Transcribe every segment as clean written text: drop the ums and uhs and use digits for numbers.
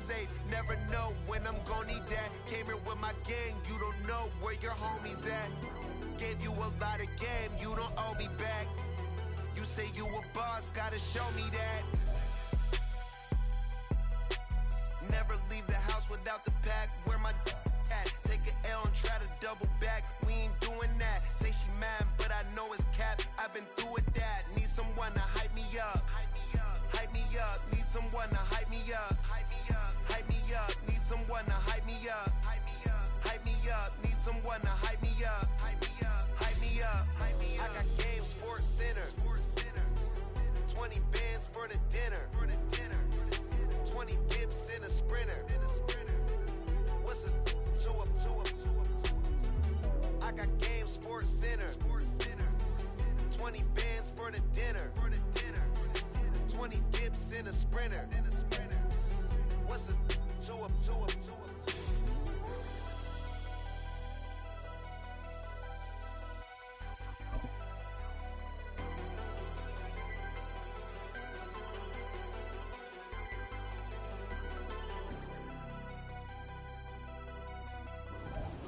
safe. Never know when I'm gonna need that. Came here with my gang, you don't know where your homies at. Gave you a lot of game, you don't owe me back. You say you a boss, gotta show me that. Never leave the house without the pack. Where my at? Take an L and try to double back. We ain't doing that. Say she mad, but I know it's cap. I've been through with that. Need someone to hype me up. Hype me up. Need someone to hype me up. Hype me up. Need someone to hype me up. Hype me up. Need someone to hype me up. Hype me up. I got game, Sports Center. 20 bands for the dinner. 20 dips in a sprinter. What's a 2 up? I got game, Sports Center. 20 bands for the dinner. 20 dips in a sprinter. What's a 2 up?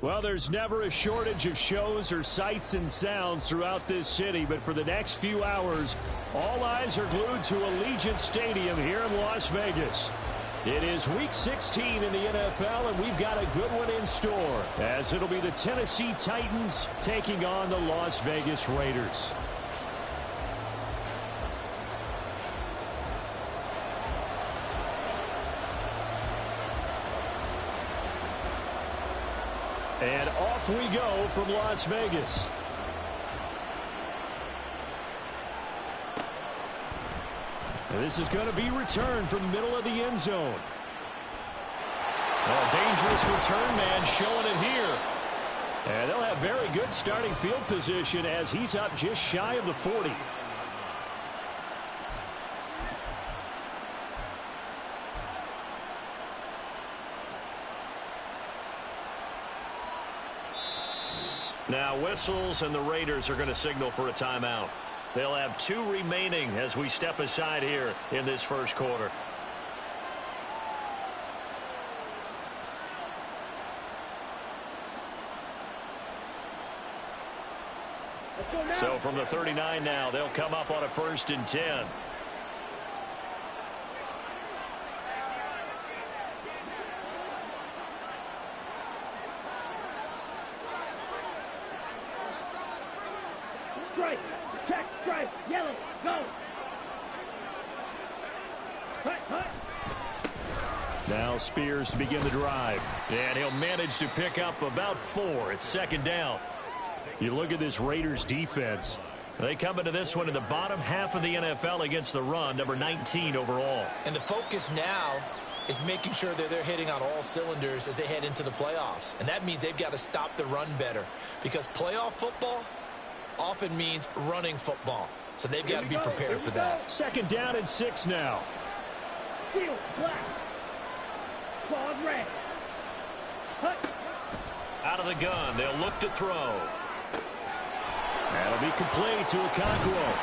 Well, there's never a shortage of shows or sights and sounds throughout this city, but for the next few hours, all eyes are glued to Allegiant Stadium here in Las Vegas. It is Week 16 in the NFL, and we've got a good one in store, as it'll be the Tennessee Titans taking on the Las Vegas Raiders. And off we go from Las Vegas. And this is going to be returned from the middle of the end zone. A dangerous return man showing it here. And they'll have very good starting field position as he's up just shy of the 40. Now whistles, and the Raiders are going to signal for a timeout. They'll have 2 remaining as we step aside here in this first quarter. So from the 39 now, they'll come up on a 1st and 10. Check, strike, yellow, go. Now Spears to begin the drive. And he'll manage to pick up about 4. It's 2nd down. You look at this Raiders defense. They come into this one in the bottom half of the NFL against the run, number 19 overall. And the focus now is making sure that they're hitting on all cylinders as they head into the playoffs. And that means they've got to stop the run better, because playoff football often means running football. So they've got to be prepared for that. 2nd down and 6 now. Field black. Clawed red. Hut. Out of the gun, they'll look to throw. That'll be complete to Okonkwo.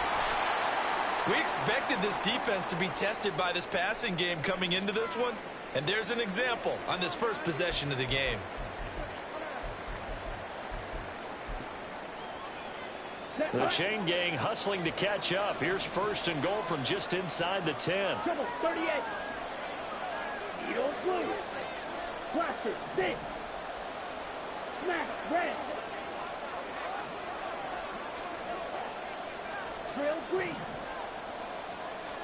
We expected this defense to be tested by this passing game coming into this one. And there's an example on this first possession of the game. The chain gang hustling to catch up. Here's 1st and goal from just inside the 10. Trouble, 38. Needle blue. Blaster, 6. Smack, red. Drill, green.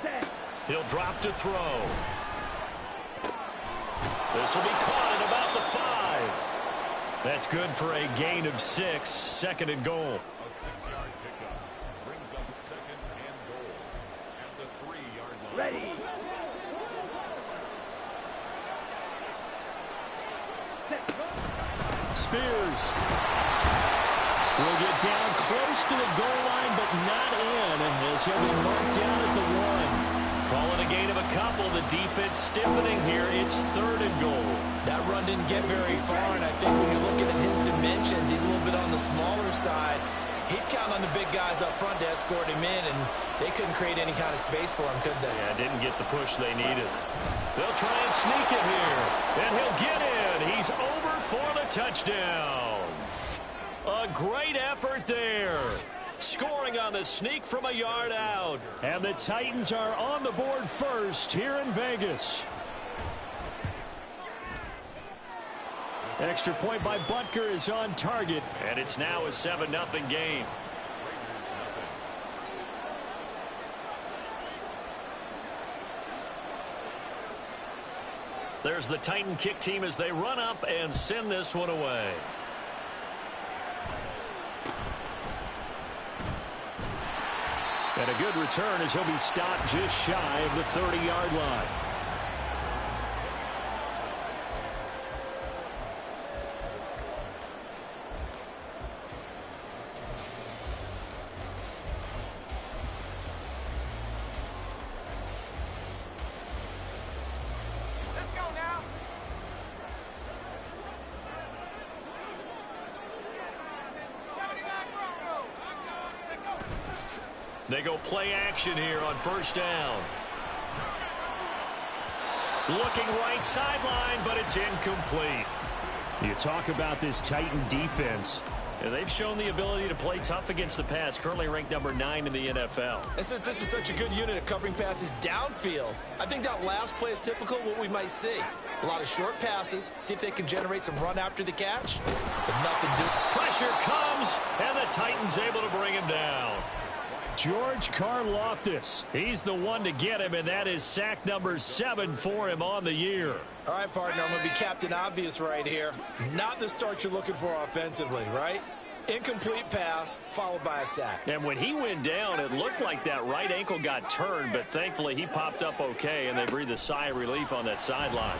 Set. He'll drop to throw. This will be caught at about the 5. That's good for a gain of 6. 2nd and goal. A 6-yard pickup brings up 2nd and goal at the 3-yard line. Ready. Spears will get down close to the goal line, but not in, as he'll be marked down at the 1. Calling a gain of a couple. The defense stiffening here. It's 3rd and goal. That run didn't get very far, and I think when you're looking at his dimensions, he's a little bit on the smaller side. He's counting on the big guys up front to escort him in, and they couldn't create any kind of space for him, could they? Yeah, didn't get the push they needed. They'll try and sneak it here. And he'll get in. He's over for the touchdown. A great effort there. Scoring on the sneak from a yard out. And the Titans are on the board first here in Vegas. Extra point by Butker is on target. And it's now a 7-0 game. There's the Titan kick team as they run up and send this one away. And a good return as he'll be stopped just shy of the 30-yard line. They go play action here on first down. Looking right sideline, but it's incomplete. You talk about this Titan defense. They've shown the ability to play tough against the pass, currently ranked number 9 in the NFL. And since this is such a good unit at covering passes downfield, I think that last play is typical of what we might see. A lot of short passes, see if they can generate some run after the catch, but nothing doing. Pressure comes, and the Titans able to bring him down. George Karlaftis, he's the one to get him, and that is sack number 7 for him on the year. All right, partner, I'm going to be Captain Obvious right here. Not the start you're looking for offensively, right? Incomplete pass, followed by a sack. And when he went down, it looked like that right ankle got turned, but thankfully he popped up okay, and they breathed a sigh of relief on that sideline.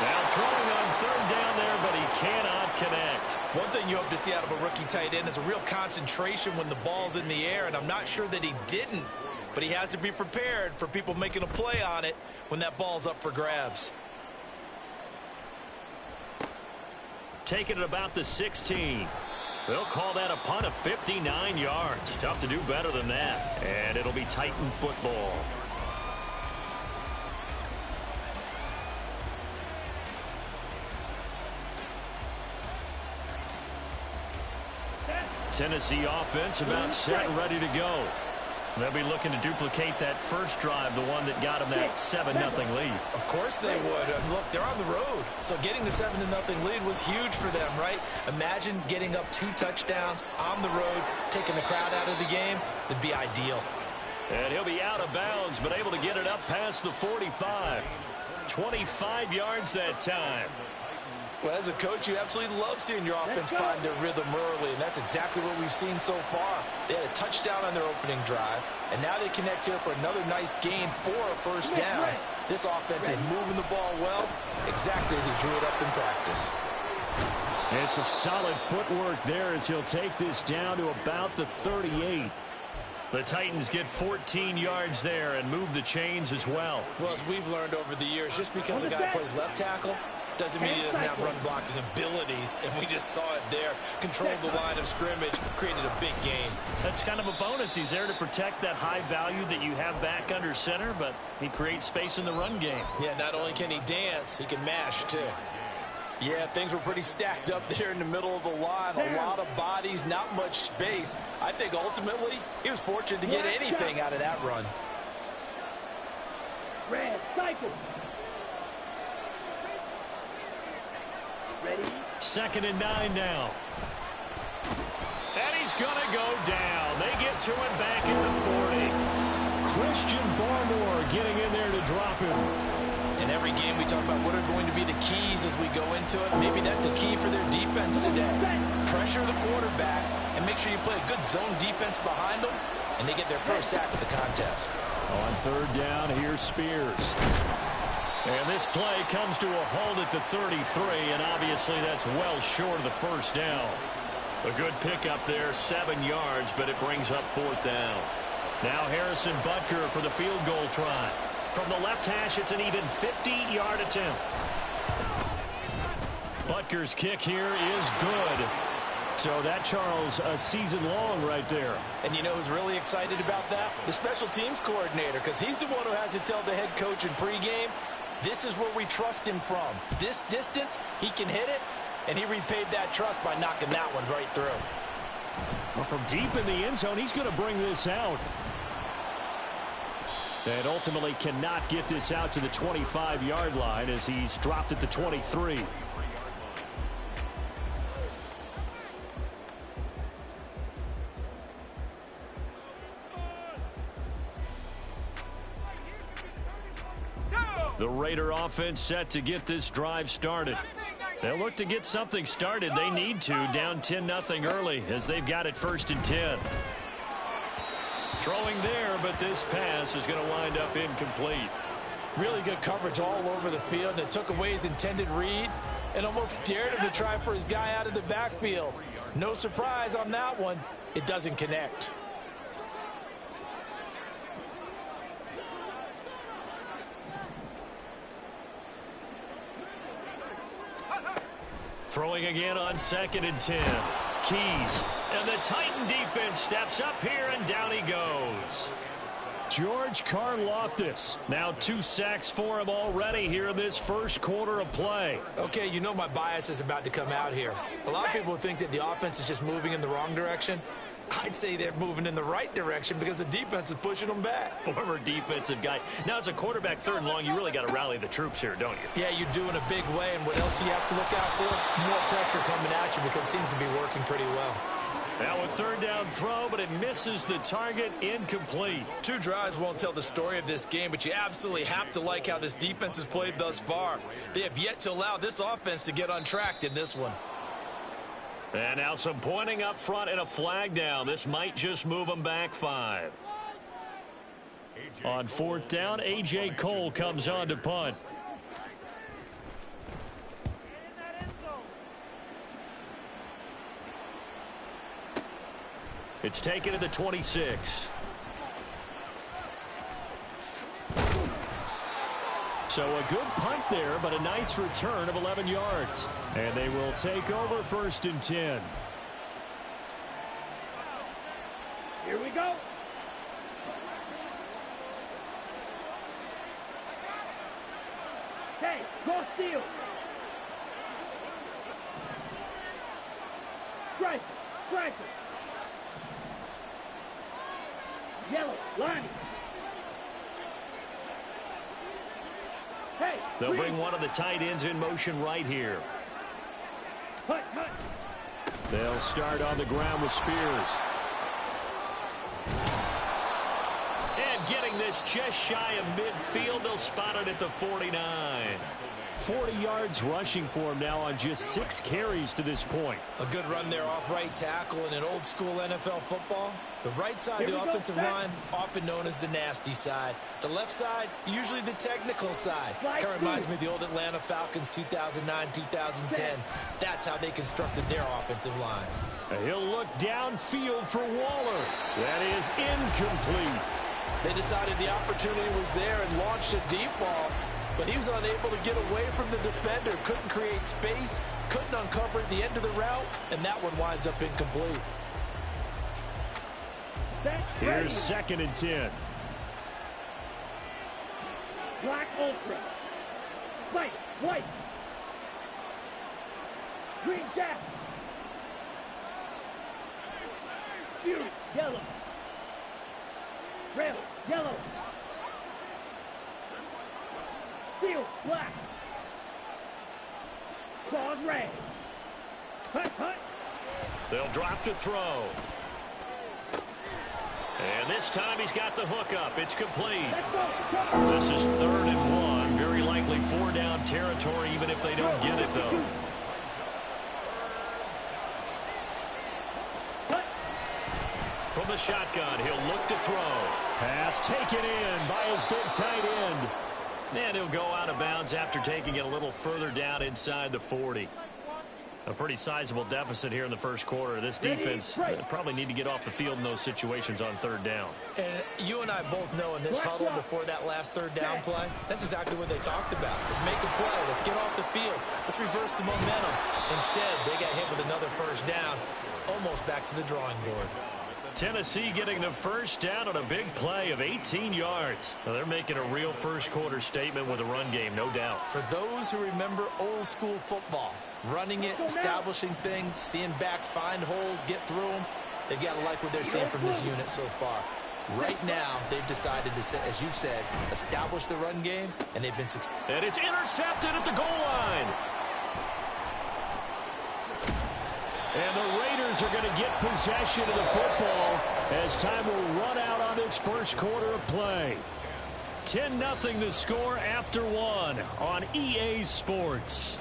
Now throwing on third down there, but he cannot connect. One thing you hope to see out of a rookie tight end is a real concentration when the ball's in the air, and I'm not sure that he didn't, but he has to be prepared for people making a play on it when that ball's up for grabs. Taking it about the 16. They'll call that a punt of 59 yards. Tough to do better than that. And it'll be Titan football. Tennessee offense about set and ready to go. They'll be looking to duplicate that first drive, the one that got them that 7-0 lead. Of course they would. Look, they're on the road, so getting the 7-0 lead was huge for them, right? Imagine getting up 2 touchdowns on the road, taking the crowd out of the game. It'd be ideal. And he'll be out of bounds, but able to get it up past the 45. 25 yards that time. Well, as a coach, you absolutely love seeing your offense find their rhythm early, and that's exactly what we've seen so far. They had a touchdown on their opening drive, and now they connect here for another nice gain for a first down. This offense is moving the ball well, exactly as he drew it up in practice. It's some solid footwork there as he'll take this down to about the 38. The Titans get 14 yards there and move the chains as well. Well, as we've learned over the years, just because a guy plays left tackle doesn't mean he doesn't have run blocking abilities, and we just saw it there. Controlled the line of scrimmage, created a big gain. That's kind of a bonus. He's there to protect that high value that you have back under center, but he creates space in the run game. Yeah, not only can he dance, he can mash too. Yeah, things were pretty stacked up there in the middle of the line. A lot of bodies, not much space. I think ultimately he was fortunate to get anything out of that run. Red cycle. Ready? 2nd and 9 now. And he's going to go down. They get to it back at the 40. Christian Barmore getting in there to drop him. In every game we talk about what are going to be the keys as we go into it. Maybe that's a key for their defense today. Pressure the quarterback and make sure you play a good zone defense behind them, and they get their first sack of the contest. On 3rd down, here's Spears. And this play comes to a halt at the 33, and obviously that's well short of the first down. A good pickup there, 7 yards, but it brings up 4th down. Now Harrison Butker for the field goal try. From the left hash, it's an even 50-yard attempt. Butker's kick here is good. So that, Charles, a season long right there. And you know who's really excited about that? The special teams coordinator, because he's the one who has to tell the head coach in pregame, this is where we trust him from. This distance, he can hit it, and he repaid that trust by knocking that one right through. Well, from deep in the end zone, he's going to bring this out. And ultimately cannot get this out to the 25-yard line as he's dropped at the 23. The Raider offense set to get this drive started. They'll look to get something started. They need to, down 10-0 early as they've got it 1st and 10. Throwing there, but this pass is going to wind up incomplete. Really good coverage all over the field, and it took away his intended read and almost dared him to try for his guy out of the backfield. No surprise on that one. It doesn't connect. Throwing again on 2nd and 10. Keys. And the Titan defense steps up here, and down he goes. George Karlaftis. Now 2 sacks for him already here in this first quarter of play. Okay, you know my bias is about to come out here. A lot of people think that the offense is just moving in the wrong direction. I'd say they're moving in the right direction because the defense is pushing them back. Former defensive guy. Now, as a quarterback 3rd and long, you really got to rally the troops here, don't you? Yeah, you do in a big way. And what else do you have to look out for? More pressure coming at you because it seems to be working pretty well. Now a 3rd down throw, but it misses the target. Incomplete. 2 drives won't tell the story of this game, but you absolutely have to like how this defense has played thus far. They have yet to allow this offense to get untracked in this one. And now some pointing up front and a flag down. This might just move them back 5. On 4th down, A.J. Cole comes on to punt. It's taken to the 26. So a good punt there, but a nice return of 11 yards. And they will take over 1st and 10. Here we go. Hey, cross field. Striker, striker. Yellow, lining. Hey, they'll bring one of the tight ends in motion right here. Hut, hut. They'll start on the ground with Spears. And getting this just shy of midfield, they'll spot it at the 49. 40 yards rushing for him now on just 6 carries to this point. A good run there off right tackle in an old school NFL football. The right side of the offensive line, often known as the nasty side. The left side, usually the technical side. Kind of reminds me of the old Atlanta Falcons 2009-2010. That's how they constructed their offensive line. He'll look downfield for Waller. That is incomplete. They decided the opportunity was there and launched a deep ball, but he was unable to get away from the defender. Couldn't create space, couldn't uncover the end of the route, and that one winds up incomplete. Here's 2nd and 10. Black ultra. White, white. Green jack. Fury, yellow. Red, yellow. Steel, black. Claws, red. Hut, hut. They'll drop to throw. And this time he's got the hook up. It's complete. This is 3rd and 1. Very likely 4 down territory, even if they don't get it, though. From the shotgun, he'll look to throw. Pass taken in by his big tight end. And he'll go out of bounds after taking it a little further down inside the 40. A pretty sizable deficit here in the first quarter. This defense probably need to get off the field in those situations on 3rd down. And you and I both know in this huddle before that last 3rd down play, that's exactly what they talked about. Let's make a play. Let's get off the field. Let's reverse the momentum. Instead, they got hit with another 1st down. almost back to the drawing board. Tennessee getting the first down on a big play of 18 yards. Well, they're making a real first-quarter statement with a run game, no doubt. For those who remember old-school football, running it, establishing things, seeing backs find holes, get through them, they've got to like what they're seeing from this unit so far. Right now, they've decided to, as you said, establish the run game, and they've been successful. And it's intercepted at the goal line. And the Raiders are going to get possession of the football as time will run out on this first quarter of play. 10-0 the score after one on EA Sports.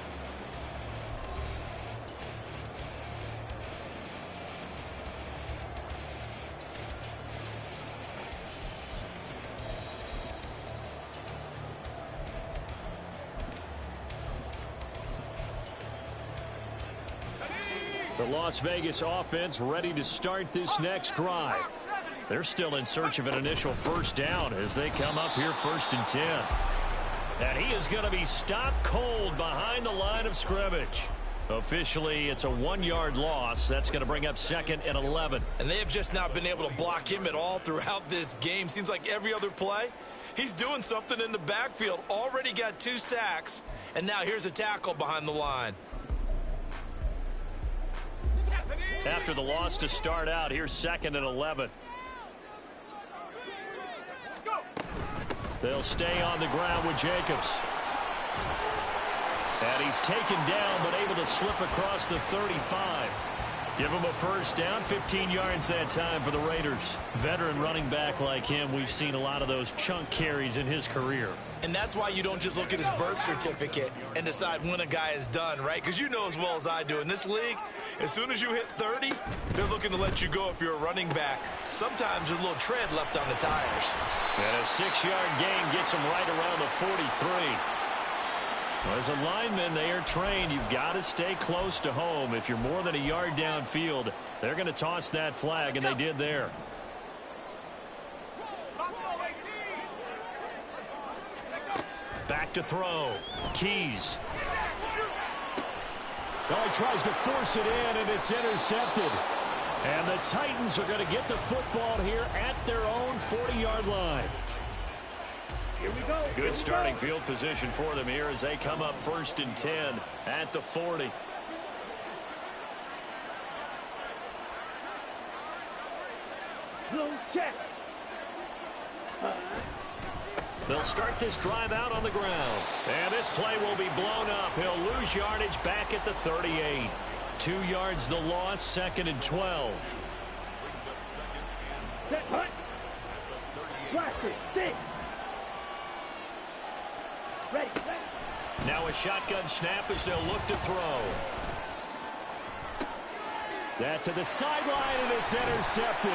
The Las Vegas offense ready to start this next drive. They're still in search of an initial first down as they come up here 1st and 10. And he is going to be stopped cold behind the line of scrimmage. Officially, it's a 1-yard loss. That's going to bring up 2nd and 11. And they have just not been able to block him at all throughout this game. Seems like every other play, he's doing something in the backfield. Already got 2 sacks, and now here's a tackle behind the line. After the loss to start out, here's 2nd and 11. They'll stay on the ground with Jacobs. And he's taken down, but able to slip across the 35. Give him a first down, 15 yards that time for the Raiders. Veteran running back like him, we've seen a lot of those chunk carries in his career. And that's why you don't just look at his birth certificate and decide when a guy is done, right? Because you know as well as I do, in this league, as soon as you hit 30, they're looking to let you go if you're a running back. Sometimes there's a little tread left on the tires. And a 6-yard gain gets him right around the 43. Well, as a lineman, they are trained. You've got to stay close to home. If you're more than a yard downfield, they're going to toss that flag, and they did there. Back to throw. Keys. Well, he tries to force it in, and it's intercepted. And the Titans are going to get the football here at their own 40-yard line. Here we go. Good starting field position for them here as they come up 1st and 10 at the 40. Blue check. They'll start this drive out on the ground. And this play will be blown up. He'll lose yardage back at the 38. 2 yards the loss, 2nd and 12. Set hunt. Blaster, 6. Ready, ready. Now a shotgun snap as they'll look to throw. That to the sideline, and it's intercepted.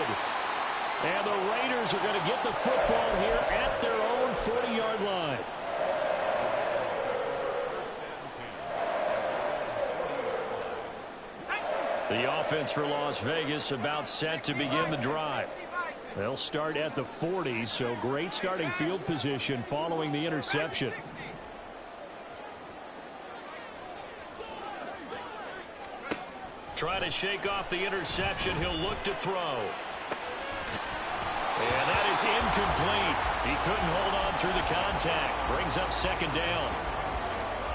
And the Raiders are going to get the football here at their own 40-yard line. The offense for Las Vegas about set to begin the drive. They'll start at the 40, so great starting field position following the interception. Try to shake off the interception. He'll look to throw. And that is incomplete. He couldn't hold on through the contact. Brings up 2nd down.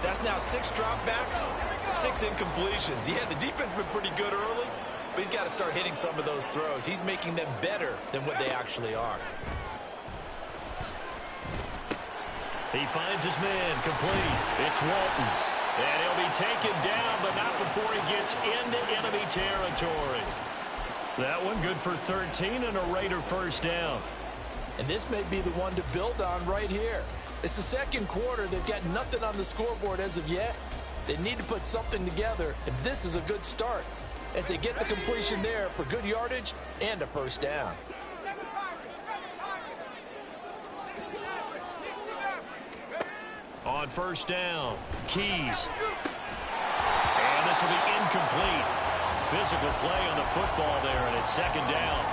That's now 6 dropbacks, 6 incompletions. Yeah, the defense been pretty good early, but he's got to start hitting some of those throws. He's making them better than what they actually are. He finds his man complete. It's Walton. And he'll be taken down, but not before he gets into enemy territory. That one good for 13 and a Raider first down. And this may be the one to build on right here. It's the 2nd quarter. They've got nothing on the scoreboard as of yet. They need to put something together, and this is a good start as they get the completion there for good yardage and a first down. On first down, Keys. And this will be incomplete. Physical play on the football there, and it's 2nd down.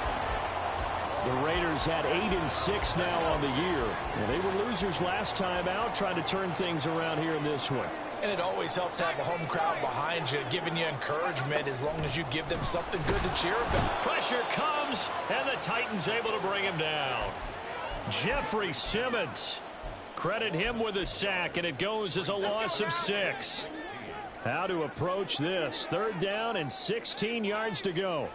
The Raiders had 8-6 now on the year. And they were losers last time out, trying to turn things around here in this one. And it always helps to have a home crowd behind you, giving you encouragement as long as you give them something good to cheer about. Pressure comes, and the Titans able to bring him down. Jeffrey Simmons. Credit him with a sack, and it goes as a loss of 6. How to approach this. 3rd down and 16 yards to go.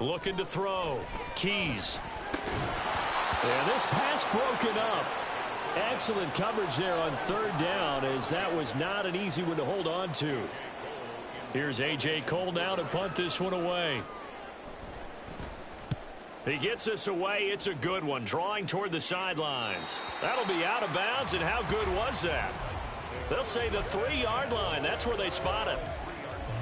Looking to throw. Keys. And this pass broken up. Excellent coverage there on 3rd down, as that was not an easy one to hold on to. Here's A.J. Cole now to punt this one away. He gets us away. It's a good one. Drawing toward the sidelines. That'll be out of bounds, and how good was that? They'll say the 3-yard line. That's where they spot it.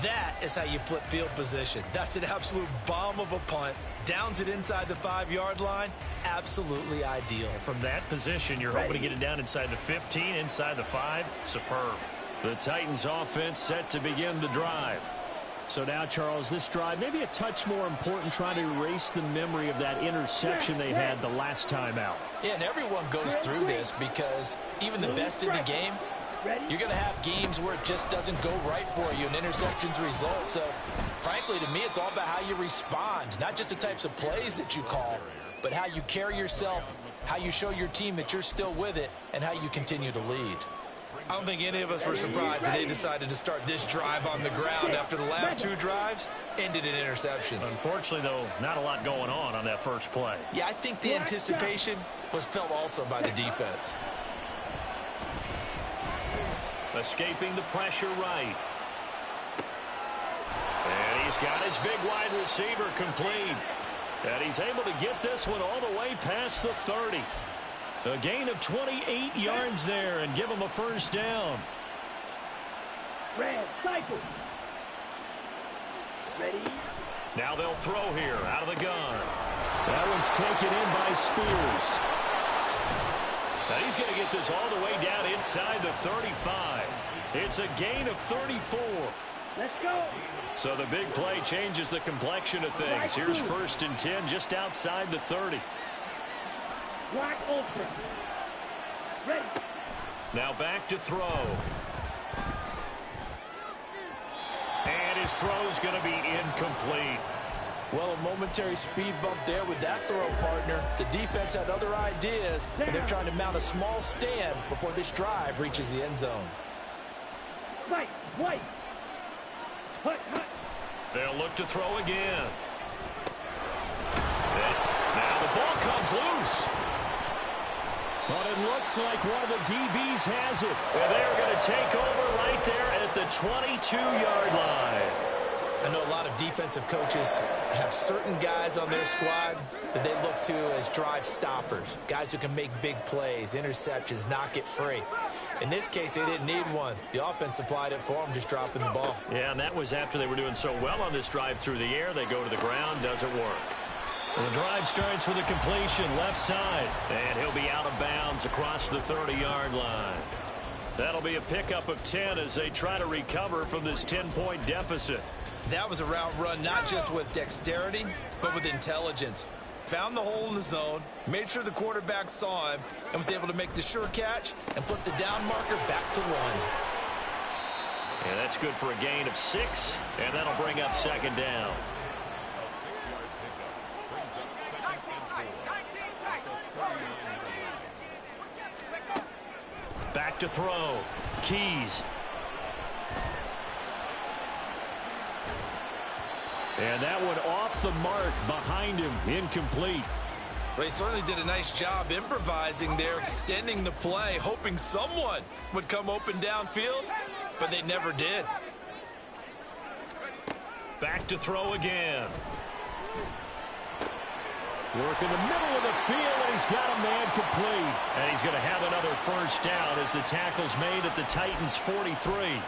That is how you flip field position. That's an absolute bomb of a punt. Downs it inside the 5-yard line. Absolutely ideal. From that position, you're hoping to get it down inside the 15, inside the 5. Superb. The Titans offense set to begin the drive. So now, Charles, this drive maybe a touch more important, trying to erase the memory of that interception they had the last time out. Yeah, and everyone goes through this because even the best in the game, you're going to have games where it just doesn't go right for you, and interceptions result. So, frankly, to me, it's all about how you respond, not just the types of plays that you call, but how you carry yourself, how you show your team that you're still with it, and how you continue to lead. I don't think any of us were surprised that they decided to start this drive on the ground after the last 2 drives ended in interceptions. Unfortunately, though, not a lot going on that first play. Yeah, I think the anticipation was felt also by the defense. Escaping the pressure right. And he's got his big wide receiver complete. And he's able to get this one all the way past the 30. A gain of 28 yards there and give him a first down. Red cycle. Ready. Now they'll throw here out of the gun. That one's taken in by Spears. Now he's going to get this all the way down inside the 35. It's a gain of 34. Let's go. So the big play changes the complexion of things. Here's 1st and 10 just outside the 30. Wide open. Ready. Now back to throw. And his throw's going to be incomplete. Well, a momentary speed bump there with that throw, partner. The defense had other ideas, and they're trying to mount a small stand before this drive reaches the end zone. Right, white. Hut, hut. They'll look to throw again. Now the ball comes loose. But it looks like one of the DBs has it. And they're going to take over right there at the 22-yard line. I know a lot of defensive coaches have certain guys on their squad that they look to as drive stoppers, guys who can make big plays, interceptions, knock it free. In this case, they didn't need one. The offense supplied it for them, just dropping the ball. Yeah, and that was after they were doing so well on this drive through the air. They go to the ground, doesn't work. And the drive starts with a completion left side, and he'll be out of bounds across the 30-yard line. That'll be a pickup of 10 as they try to recover from this 10-point deficit. That was a route run not just with dexterity, but with intelligence. Found the hole in the zone, made sure the quarterback saw him, and was able to make the sure catch and flip the down marker back to 1. And that's good for a gain of 6, and that'll bring up 2nd down. Back to throw. Keys. And that one off the mark behind him. Incomplete. Well, he certainly did a nice job improvising there, extending the play, hoping someone would come open downfield, but they never did. Back to throw again. Work in the middle of the field, and he's got a man complete. And he's going to have another first down as the tackle's made at the Titans' 43.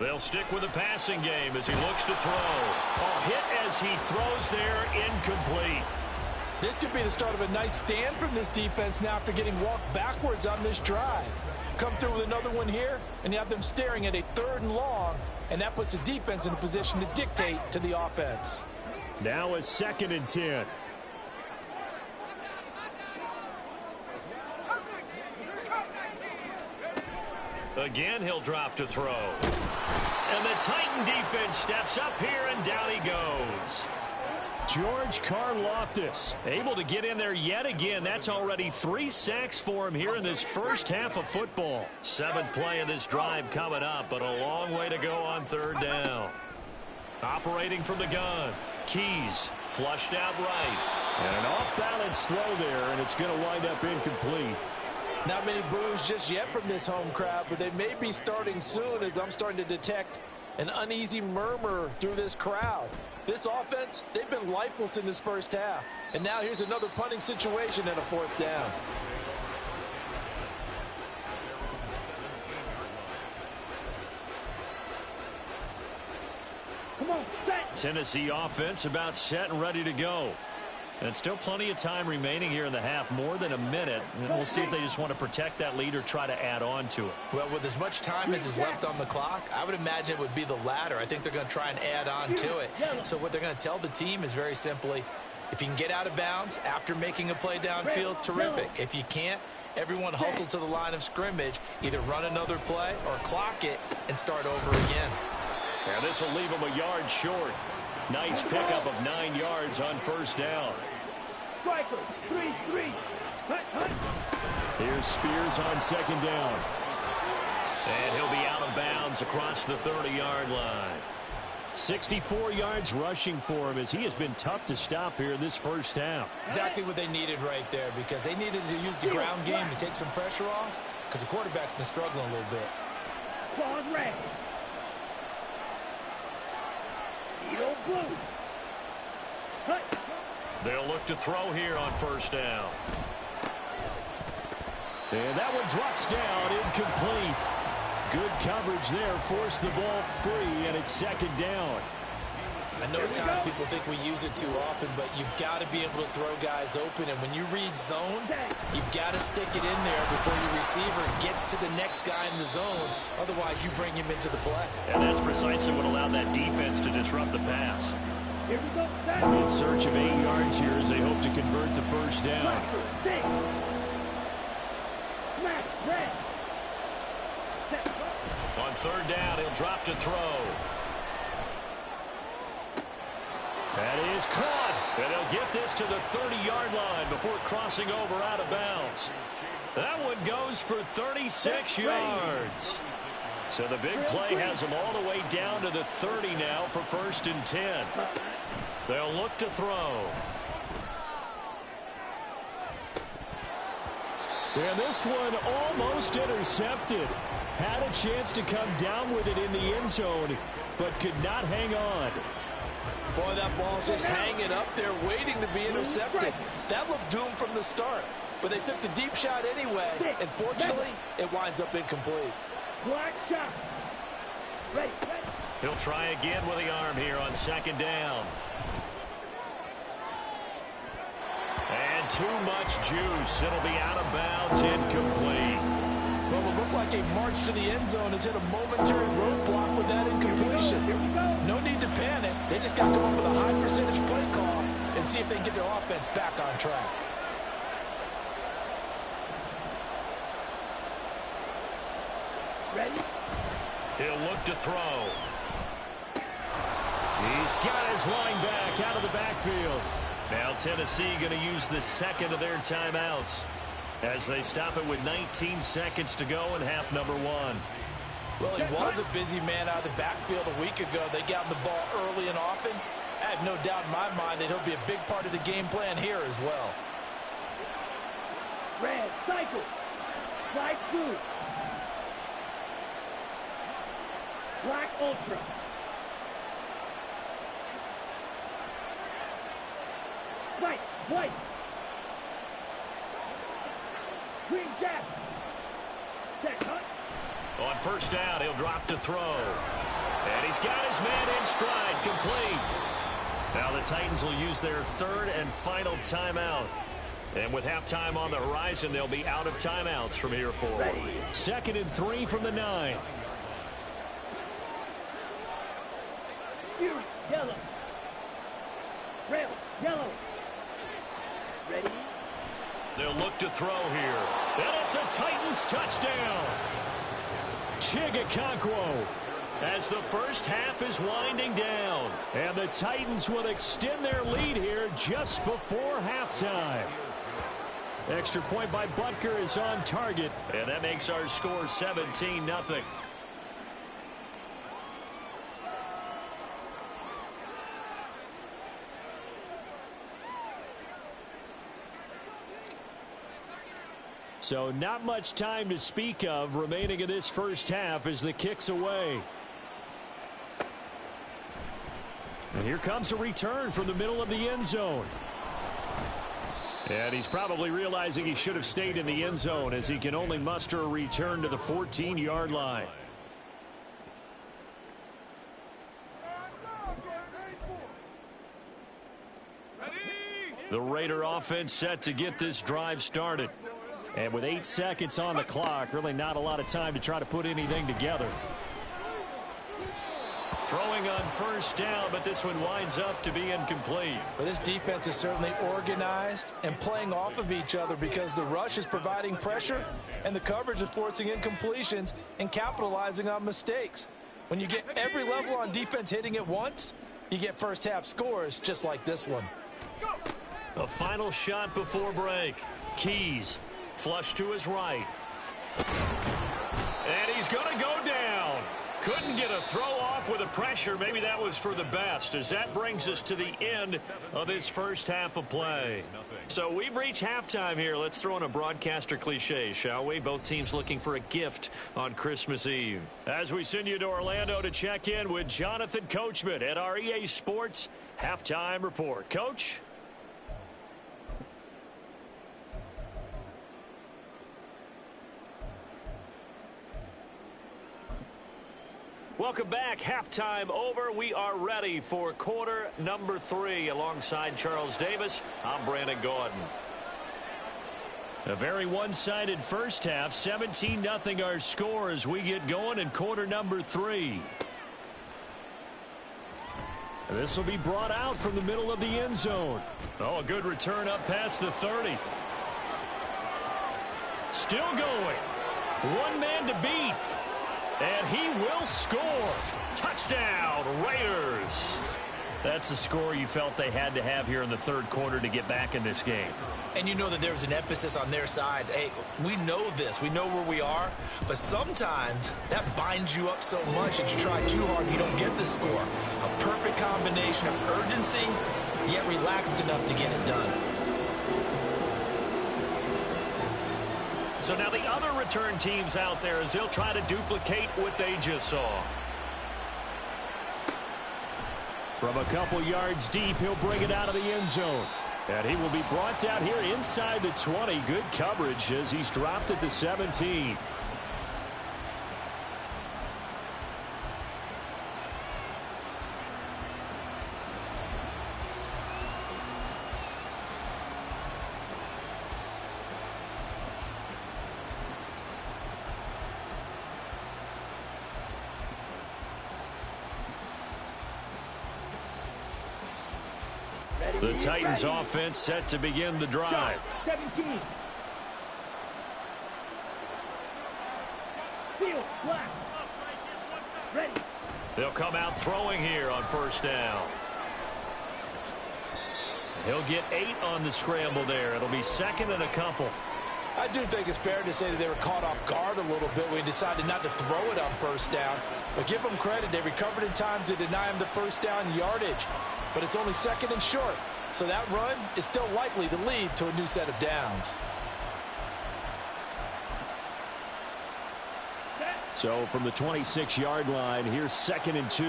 They'll stick with the passing game as he looks to throw. Oh, hit as he throws there, incomplete. This could be the start of a nice stand from this defense now after getting walked backwards on this drive. Come through with another one here, and you have them staring at a 3rd and long, and that puts the defense in a position to dictate to the offense. Now a 2nd and 10. Again, he'll drop to throw. And the Titan defense steps up here, and down he goes. George Karlaftis able to get in there yet again. That's already 3 sacks for him here in this first half of football. 7th play of this drive coming up, but a long way to go on 3rd down. Operating from the gun. Keys flushed out right. And an off-balance throw there, and it's going to wind up incomplete. Not many boos just yet from this home crowd, but they may be starting soon as I'm starting to detect an uneasy murmur through this crowd. This offense, they've been lifeless in this first half. And now here's another punting situation and a 4th down. Come on, set. Tennessee offense about set and ready to go. And still plenty of time remaining here in the half, more than a minute. And we'll see if they just want to protect that lead or try to add on to it. Well, with as much time as is left on the clock, I would imagine it would be the latter. I think they're going to try and add on to it. So what they're going to tell the team is very simply, if you can get out of bounds after making a play downfield, terrific. If you can't, everyone hustle to the line of scrimmage, either run another play or clock it and start over again. And this will leave them a yard short. Nice pickup of 9 yards on 1st down. Striker, 3-3. Hut, hut. Here's Spears on 2nd down. And he'll be out of bounds across the 30-yard line. 64 yards rushing for him as he has been tough to stop here in this first half. Exactly what they needed right there, because they needed to use the ground game to take some pressure off, because the quarterback's been struggling a little bit. Claude red. Eagle blue. Hut. They'll look to throw here on 1st down. And that one drops down, incomplete. Good coverage there, forced the ball free, and it's 2nd down. I know at times people think we use it too often, but you've got to be able to throw guys open. And when you read zone, you've got to stick it in there before your receiver gets to the next guy in the zone. Otherwise, you bring him into the play. And that's precisely what allowed that defense to disrupt the pass. Here we go, set. In search of 8 yards here as they hope to convert the 1st down. Striker, 6. Smash, red. Set. On 3rd down, he'll drop to throw. That is caught. And they'll get this to the 30-yard line before crossing over out of bounds. That one goes for 36 yards. So the big play has them all the way down to the 30 now for 1st and 10. They'll look to throw. And this one almost intercepted. Had a chance to come down with it in the end zone, but could not hang on. Boy, that ball's just hanging up there, waiting to be intercepted. That looked doomed from the start, but they took the deep shot anyway, and fortunately, it winds up incomplete. Black shot. Ready, ready. He'll try again with the arm here on 2nd down. And too much juice. It'll be out of bounds, incomplete. Well, it looked like a march to the end zone has hit a momentary roadblock with that incompletion. Here we go. No need to panic. They just got to come up with a high percentage play call and see if they can get their offense back on track. Ready? He'll look to throw. He's got his line back out of the backfield. Now Tennessee going to use the 2nd of their timeouts as they stop it with 19 seconds to go in half number 1. Well, he was a busy man out of the backfield a week ago. They got him the ball early and often. I have no doubt in my mind that he'll be a big part of the game plan here as well. Red, cycle. Black blue. Black ultra. White, white. Green jack. Set, hut. On 1st down, he'll drop to throw. And he's got his man in stride, complete. Now the Titans will use their third and final timeout. And with halftime on the horizon, they'll be out of timeouts from here forward. 2nd and 3 from the 9. Yellow. Red. Yellow. Ready? They'll look to throw here. And it's a Titans touchdown. Chigakonkwo, as the first half is winding down. And the Titans will extend their lead here just before halftime. Extra point by Butker is on target. And that makes our score 17-0. So not much time to speak of remaining in this first half as the kick's away. And here comes a return from the middle of the end zone. And he's probably realizing he should have stayed in the end zone as he can only muster a return to the 14-yard line. The Raider offense set to get this drive started. And with 8 seconds on the clock, really not a lot of time to try to put anything together. Throwing on first down, but this one winds up to be incomplete. Well, this defense is certainly organized and playing off of each other because the rush is providing pressure and the coverage is forcing incompletions and capitalizing on mistakes. When you get every level on defense hitting at once, you get first half scores just like this one. A final shot before break. Keys. Flush to his right. And he's going to go down. Couldn't get a throw off with the pressure. Maybe that was for the best, as that brings us to the end of this first half of play. So we've reached halftime here. Let's throw in a broadcaster cliche, shall we? Both teams looking for a gift on Christmas Eve. As we send you to Orlando to check in with Jonathan Coachman at our EA Sports Halftime Report. Coach? Welcome back. Halftime over. We are ready for quarter number 3. Alongside Charles Davis, I'm Brandon Gordon. A very one-sided first half. 17-0 our score as we get going in quarter number 3. And this will be brought out from the middle of the end zone. Oh, a good return up past the 30. Still going. One man to beat. And he will score. Touchdown, Raiders. That's a score you felt they had to have here in the third quarter to get back in this game. And you know that there was an emphasis on their side. Hey, we know this. We know where we are. But sometimes that binds you up so much that you try too hard and you don't get the score. A perfect combination of urgency, yet relaxed enough to get it done. So now the other return teams out there as they'll try to duplicate what they just saw. From a couple yards deep, he'll bring it out of the end zone. And he will be brought down here inside the 20. Good coverage as he's dropped at the 17. The Titans offense set to begin the drive. 17. Field, black. Ready. They'll come out throwing here on first down. He'll get 8 on the scramble there. It'll be second and a couple. I do think it's fair to say that they were caught off guard a little bit when he decided not to throw it on first down. But give them credit. They recovered in time to deny him the first down yardage. But it's only second and short. So that run is still likely to lead to a new set of downs. So from the 26-yard line, here's second and 2.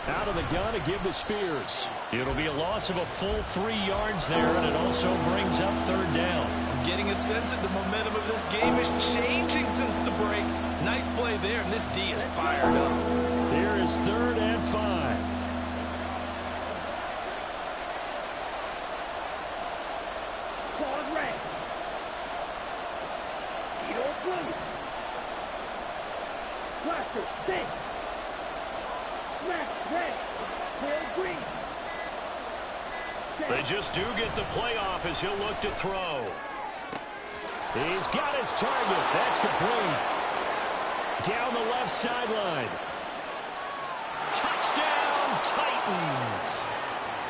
Out of the gun to give to Spears. It'll be a loss of a full 3 yards there, and it also brings up third down. I'm getting a sense that the momentum of this game is changing since the break. Nice play there, and this D is fired up. Here is 3rd and 5. Forward red. Eagle blue. Blaster, six. Left, red. Clear green. They just do get the playoff as he'll look to throw. He's got his target. That's complete. Down the left sideline. Touchdown, Titans.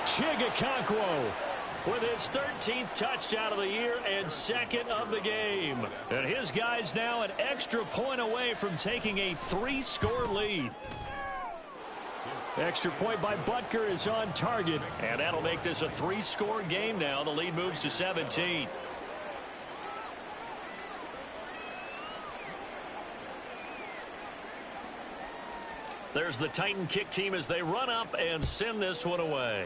Chigakonkwo with his 13th touchdown of the year and 2nd of the game. And his guys now an extra point away from taking a 3-score lead. Extra point by Butker is on target, and that'll make this a 3-score game now. The lead moves to 17. There's the Titan kick team as they run up and send this one away.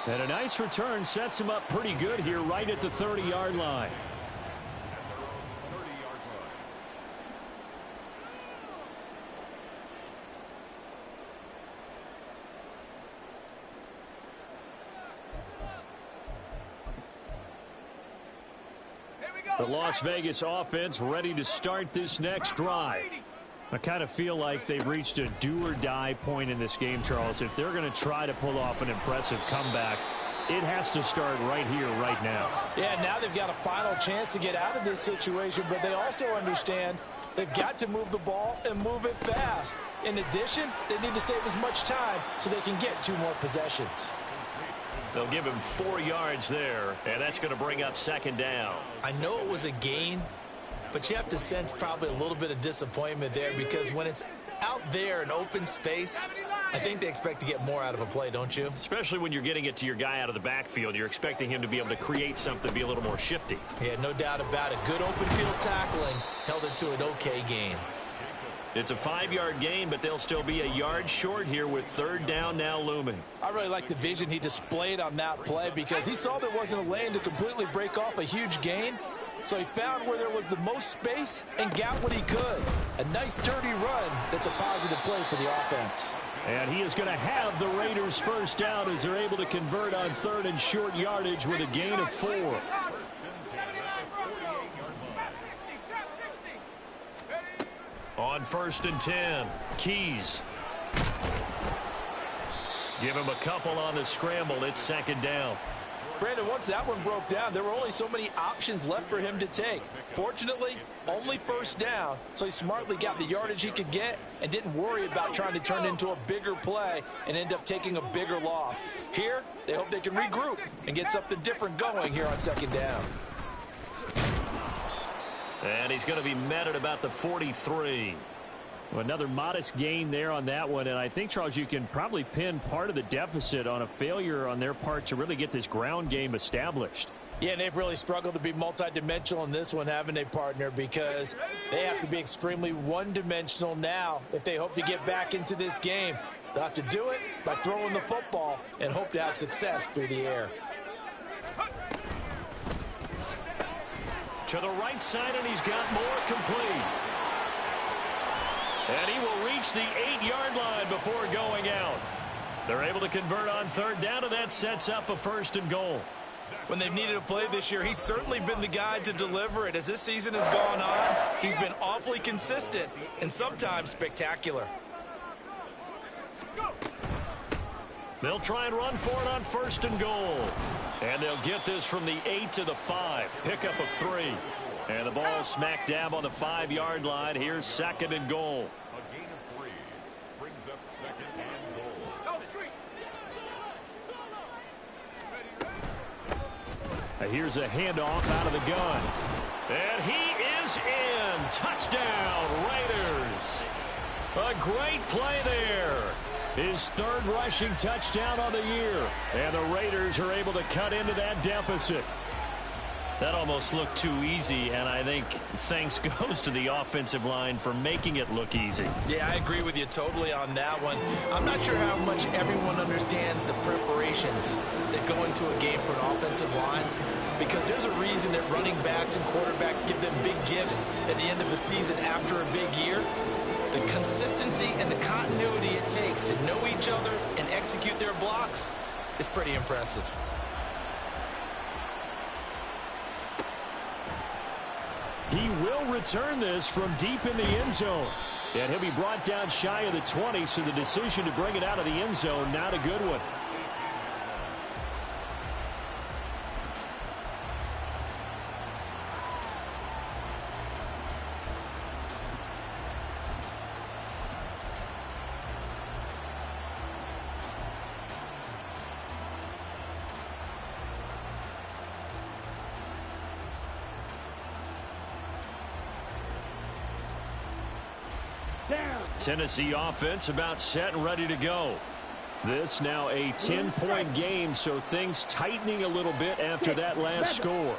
And a nice return sets him up pretty good here right at the 30-yard line. The Las Vegas offense ready to start this next drive. I kind of feel like they've reached a do-or-die point in this game, Charles. If they're going to try to pull off an impressive comeback, it has to start right here, right now. Yeah, now they've got a final chance to get out of this situation, but they also understand they've got to move the ball and move it fast. In addition, they need to save as much time so they can get 2 more possessions. They'll give him 4 yards there, and that's going to bring up 2nd down. I know it was a gain, but you have to sense probably a little bit of disappointment there because when it's out there in open space, I think they expect to get more out of a play, don't you? Especially when you're getting it to your guy out of the backfield. You're expecting him to be able to create something, be a little more shifty. Yeah, no doubt about it. Good open field tackling held it to an okay gain. It's a 5-yard gain, but they'll still be a yard short here with 3rd down now looming. I really like the vision he displayed on that play because he saw there wasn't a lane to completely break off a huge gain. So he found where there was the most space and got what he could. A nice dirty run that's a positive play for the offense. And he is going to have the Raiders 1st down as they're able to convert on 3rd and short yardage with a gain of 4. On 1st and 10, Keys. Give him a couple on the scramble. It's 2nd down. Brandon, once that one broke down, there were only so many options left for him to take. Fortunately, only 1st down, so he smartly got the yardage he could get and didn't worry about trying to turn it into a bigger play and end up taking a bigger loss. Here, they hope they can regroup and get something different going here on 2nd down. And he's going to be met at about the 43. Well, another modest gain there on that one, and I think, Charles, you can probably pin part of the deficit on a failure on their part to really get this ground game established. Yeah, and they've really struggled to be multidimensional in this one, haven't they, partner? Because they have to be extremely one-dimensional now if they hope to get back into this game. They'll have to do it by throwing the football and hope to have success through the air. To the right side, and he's got more complete. And he will reach the 8-yard line before going out. They're able to convert on 3rd down, and that sets up a 1st and goal. When they've needed a play this year, he's certainly been the guy to deliver it. As this season has gone on, he's been awfully consistent and sometimes spectacular. They'll try and run for it on 1st and goal. And they'll get this from the 8 to the 5. Pickup of 3. And the ball smack dab on the 5-yard line. Here's 2nd and goal. A gain of 3 brings up 2nd and goal. Here's a handoff out of the gun. And he is in. Touchdown, Raiders. A great play there. His 3rd rushing touchdown on the year. And the Raiders are able to cut into that deficit. That almost looked too easy, and I think thanks goes to the offensive line for making it look easy. Yeah, I agree with you totally on that one. I'm not sure how much everyone understands the preparations that go into a game for an offensive line, because there's a reason that running backs and quarterbacks give them big gifts at the end of the season after a big year. The consistency and the continuity it takes to know each other and execute their blocks is pretty impressive. He will return this from deep in the end zone. And he'll be brought down shy of the 20, so the decision to bring it out of the end zone, not a good one. Tennessee offense about set and ready to go. This now a 10-point game, so things tightening a little bit after that last score.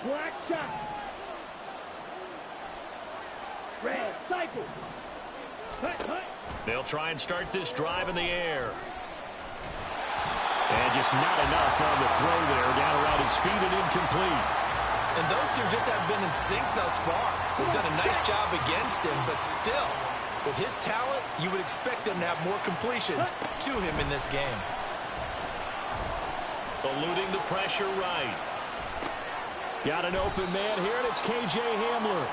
Black shot. Red cycle. They'll try and start this drive in the air. And just not enough on the throw there. Down around his feet and incomplete. And those two just haven't been in sync thus far. They've done a nice job against him, but still, with his talent, you would expect them to have more completions to him in this game. Eluding the pressure right. Got an open man here, and it's K.J. Hamler.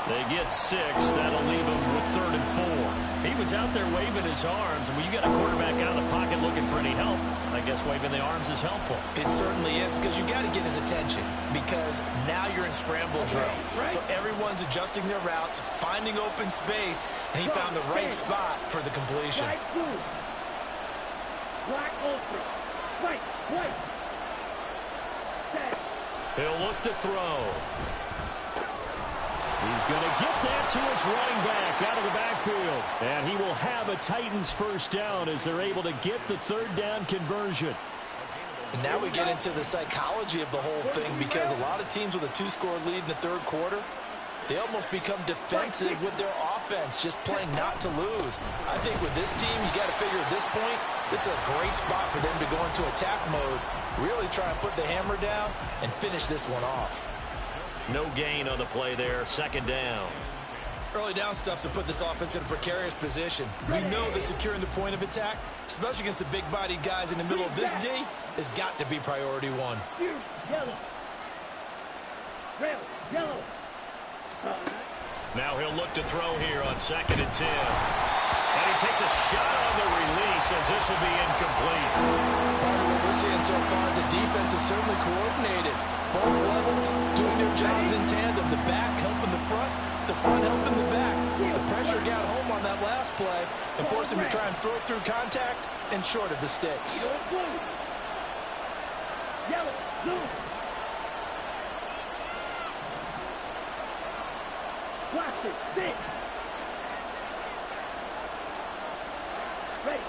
They get 6. That'll leave him with 3rd and 4. He was out there waving his arms, and when you got a quarterback out of the pocket looking for any help, I guess waving the arms is helpful. It certainly is, because you got to get his attention, because now you're in scramble drill. So everyone's adjusting their routes, finding open space, and he found the right spot for the completion. Black ultra. White. He'll look to throw. He's going to get that to his running back out of the backfield. And he will have a Titans first down as they're able to get the 3rd down conversion. And now we get into the psychology of the whole thing, because a lot of teams with a 2-score lead in the 3rd quarter, they almost become defensive with their offense, just playing not to lose. I think with this team, you got to figure at this point, this is a great spot for them to go into attack mode, really try and put the hammer down and finish this one off. No gain on the play there. 2nd down. Early down stuff to put this offense in a precarious position. We know that securing the point of attack, especially against the big-bodied guys in the middle of this D, has got to be priority 1. Yellow. Red. Yellow. Now he'll look to throw here on 2nd and 10. And he takes a shot on the release as this will be incomplete. Part of what we're seeing so far is the defense is certainly coordinated. Both levels doing their jobs in tandem. The back helping the front helping the back. The pressure got home on that last play and forced him to try and throw it through contact and short of the sticks. Yellow. Blue. Plastic. 6. Ready.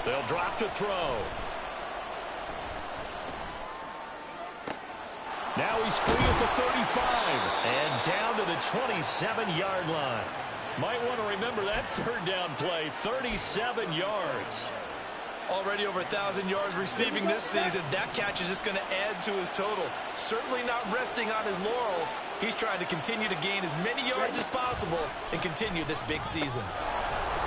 They'll drop to throw. Now he's free at the 35 and down to the 27-yard line. Might want to remember that 3rd down play, 37 yards. Already over 1,000 yards receiving this season. That catch is just going to add to his total. Certainly not resting on his laurels. He's trying to continue to gain as many yards as possible and continue this big season.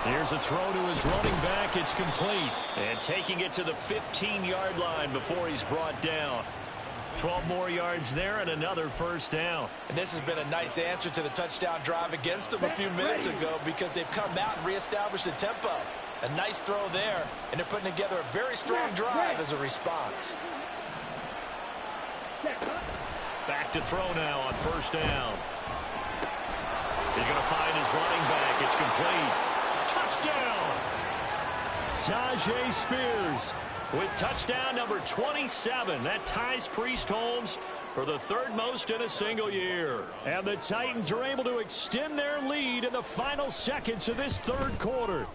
Here's a throw to his running back. It's complete. And taking it to the 15-yard line before he's brought down. 12 more yards there and another 1st down. And this has been a nice answer to the touchdown drive against them a few minutes ago, because they've come out and reestablished the tempo. A nice throw there, and they're putting together a very strong drive as a response. Back to throw now on 1st down. He's going to find his running back. It's complete. Touchdown! Tajay Spears with touchdown number 27. That ties Priest Holmes for the 3rd most in a single year. And the Titans are able to extend their lead in the final seconds of this 3rd quarter.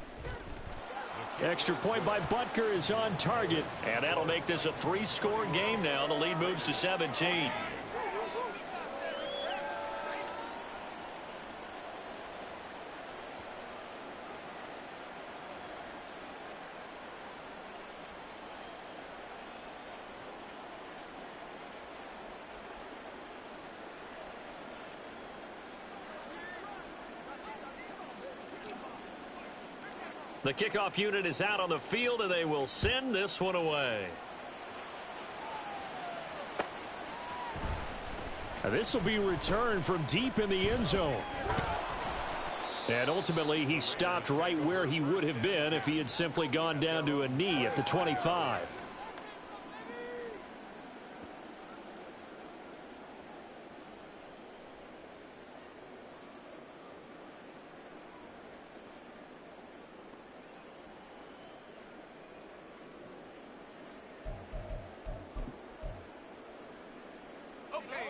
Extra point by Butker is on target. And that'll make this a 3-score game now. The lead moves to 17. The kickoff unit is out on the field, and they will send this one away. This will be returned from deep in the end zone. And ultimately, he stopped right where he would have been if he had simply gone down to a knee at the 25.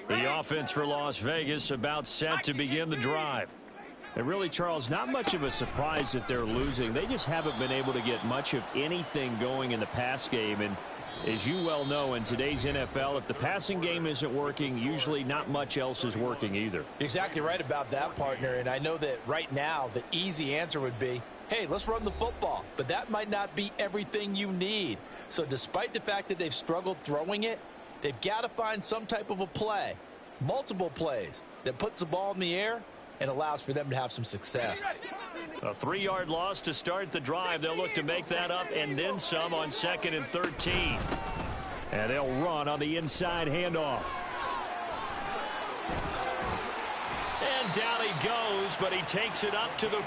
The offense for Las Vegas about set to begin the drive. And really, Charles, not much of a surprise that they're losing. They just haven't been able to get much of anything going in the pass game. And as you well know, in today's NFL, if the passing game isn't working, usually not much else is working either. You're exactly right about that, partner. And I know that right now the easy answer would be, hey, let's run the football. But that might not be everything you need. So despite the fact that they've struggled throwing it, they've got to find some type of a play, multiple plays, that puts the ball in the air and allows for them to have some success. A 3-yard loss to start the drive. They'll look to make that up and then some on 2nd and 13. And they'll run on the inside handoff. And down he goes, but he takes it up to the...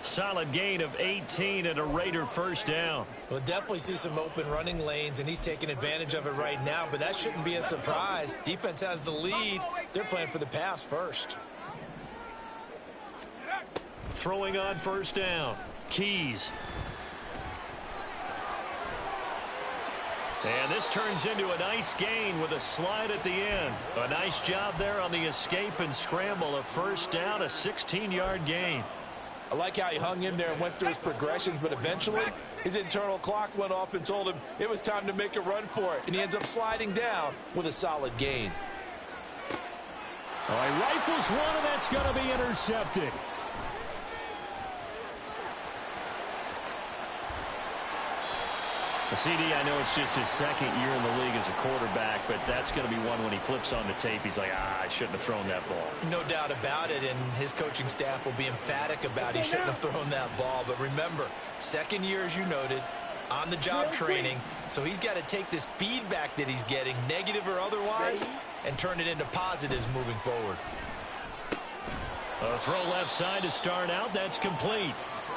Solid gain of 18 and a Raider first down. We'll definitely see some open running lanes, and he's taking advantage of it right now, but that shouldn't be a surprise. Defense has the lead. They're playing for the pass first. Throwing on first down. Keys. And this turns into a nice gain with a slide at the end. A nice job there on the escape and scramble. A first down, a 16-yard gain. I like how he hung in there and went through his progressions, but eventually his internal clock went off and told him it was time to make a run for it, and he ends up sliding down with a solid gain. All right, rifles one, and that's going to be intercepted. CD, I know it's just his second year in the league as a quarterback, but that's going to be one when he flips on the tape. He's like, I shouldn't have thrown that ball. No doubt about it, and his coaching staff will be emphatic about he shouldn't have thrown that ball. But remember, second year, as you noted, on-the-job training, so he's got to take this feedback that he's getting, negative or otherwise, and turn it into positives moving forward. A throw left side to start out. That's complete.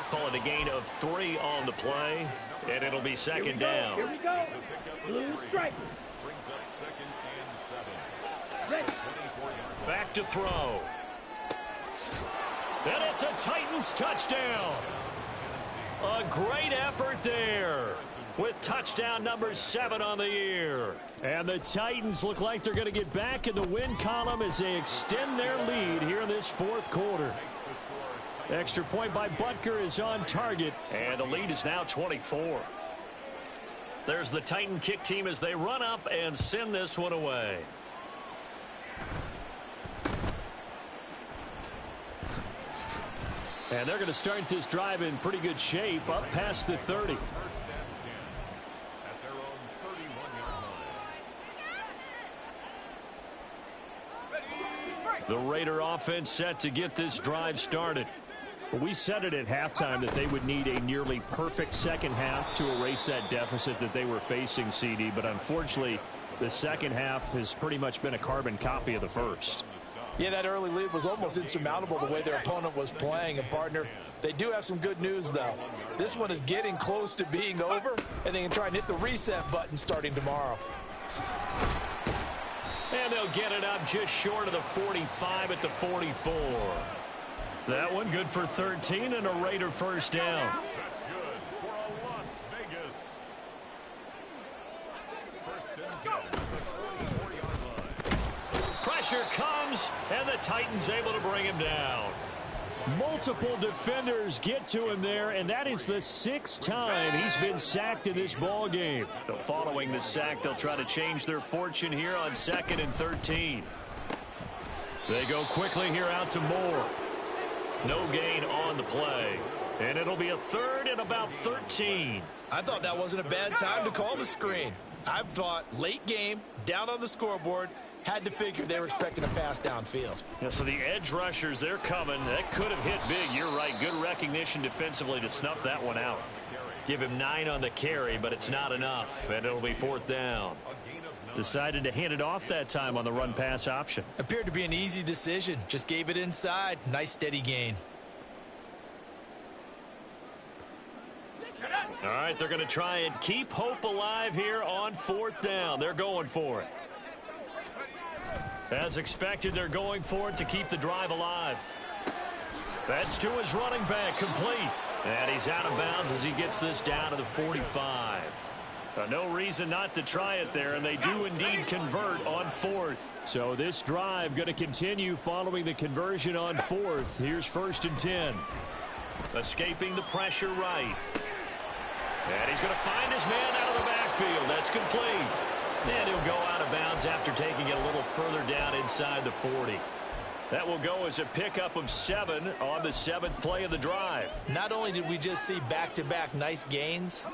Call it a gain of 3 on the play. And it'll be second down. Here we go. Blue striker. Brings up 2nd and 7. Ready. Back to throw. And it's a Titans touchdown. A great effort there with touchdown number 7 on the year. And the Titans look like they're going to get back in the win column as they extend their lead here in this 4th quarter. Extra point by Butker is on target, and the lead is now 24. There's the Titan kick team as they run up and send this one away. And they're going to start this drive in pretty good shape up past the 30. The Raider offense set to get this drive started. We said it at halftime that they would need a nearly perfect second half to erase that deficit that they were facing, CD. But unfortunately, the second half has pretty much been a carbon copy of the first. Yeah, that early lead was almost insurmountable the way their opponent was playing. And, partner, they do have some good news, though. This one is getting close to being over, and they can try and hit the reset button starting tomorrow. And they'll get it up just short of the 45 at the 44. That one good for 13 and a Raider first down. That's good for a Las Vegas. First and 10 at the 44-yard line. Pressure comes, and the Titans able to bring him down. Multiple defenders get to him there, and that is the 6th time he's been sacked in this ball game. So following the sack, they'll try to change their fortune here on 2nd and 13. They go quickly here out to Moore. No gain on the play. And it'll be a 3rd and about 13. I thought that wasn't a bad time to call the screen. I thought late game, down on the scoreboard, had to figure they were expecting a pass downfield. Yeah, so the edge rushers, they're coming. That could have hit big. You're right. Good recognition defensively to snuff that one out. Give him 9 on the carry, but it's not enough, and it'll be 4th down. Decided to hand it off that time on the run-pass option. Appeared to be an easy decision. Just gave it inside. Nice steady gain. All right, they're going to try and keep hope alive here on 4th down. They're going for it. As expected, they're going for it to keep the drive alive. That's to his running back, complete. And he's out of bounds as he gets this down to the 45. No reason not to try it there, and they do indeed convert on 4th. So this drive going to continue following the conversion on 4th. Here's 1st and 10. Escaping the pressure right. And he's going to find his man out of the backfield. That's complete. And he'll go out of bounds after taking it a little further down inside the 40. That will go as a pickup of 7 on the 7th play of the drive. Not only did we just see back-to-back nice gains,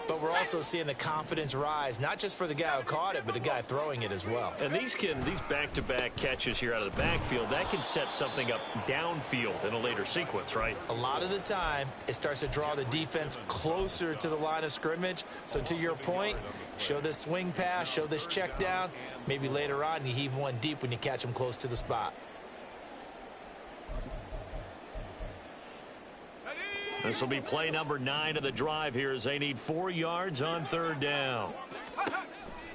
but we're also seeing the confidence rise, not just for the guy who caught it, but the guy throwing it as well. And these back-to-back catches here out of the backfield, that can set something up downfield in a later sequence, right? A lot of the time, it starts to draw the defense closer to the line of scrimmage. So to your point, show this swing pass, show this check down. Maybe later on, you heave one deep when you catch them close to the spot. This will be play number 9 of the drive here as they need 4 yards on 3rd down.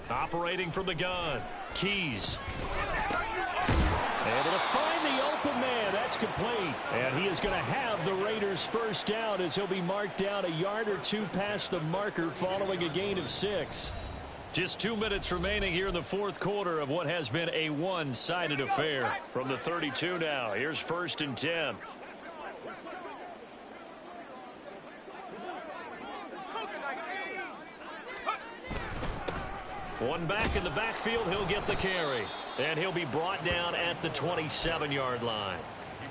Operating from the gun, Keys. Able to find the open man. That's complete. And he is going to have the Raiders first down as he'll be marked down a yard or 2 past the marker following a gain of 6. Just 2 minutes remaining here in the 4th quarter of what has been a one-sided affair. From the 32 now, here's 1st and 10. One back in the backfield, he'll get the carry. And he'll be brought down at the 27-yard line.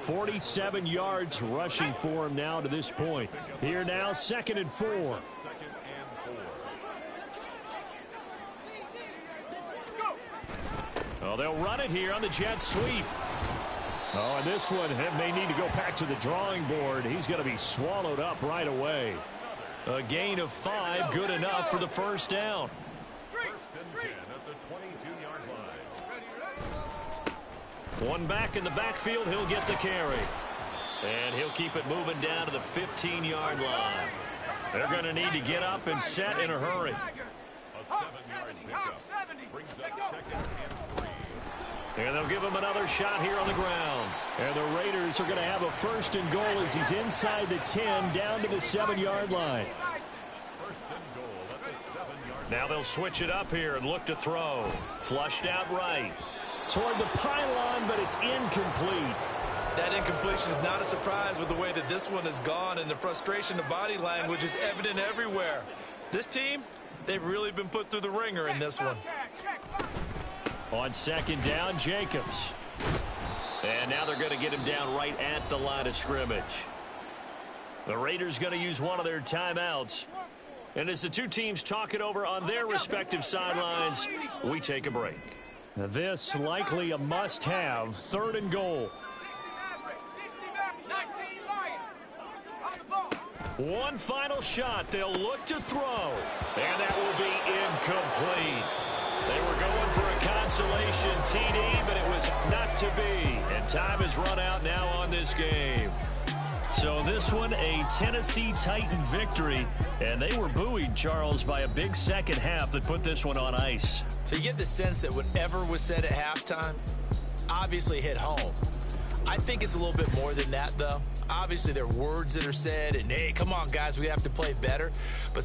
47 yards rushing for him now to this point. Here now, 2nd and 4. Oh, they'll run it here on the jet sweep. Oh, and this one may need to go back to the drawing board. He's going to be swallowed up right away. A gain of 5, good enough for the first down. 1st and 10 at the 22-yard line. One back in the backfield, he'll get the carry. And he'll keep it moving down to the 15-yard line. They're going to need to get up and set in a hurry. A 7-yard pickup brings up 2nd and 3. And they'll give him another shot here on the ground. And the Raiders are going to have a 1st and goal as he's inside the 10 down to the 7-yard line. 1st and goal at the 7-yard line. Now they'll switch it up here and look to throw. Flushed out right. Toward the pylon, but it's incomplete. That incompletion is not a surprise with the way that this one has gone, and the frustration of body language is evident everywhere. This team, They've really been put through the ringer in this one. On second down, Jacobs. And now they're going to get him down right at the line of scrimmage. The Raiders going to use one of their timeouts. And as the two teams talk it over on their respective sidelines, we take a break. Now this likely a must-have, 3rd and goal. One final shot. They'll look to throw. And that will be incomplete. They were going for a consolation TD, but it was not to be. And time has run out now on this game. So this one, a Tennessee Titan victory. And they were buoyed, Charles, by a big second half that put this one on ice. So you get the sense that whatever was said at halftime obviously hit home. I think it's a little bit more than that, though. Obviously, there are words that are said, and, hey, come on, guys, we have to play better. But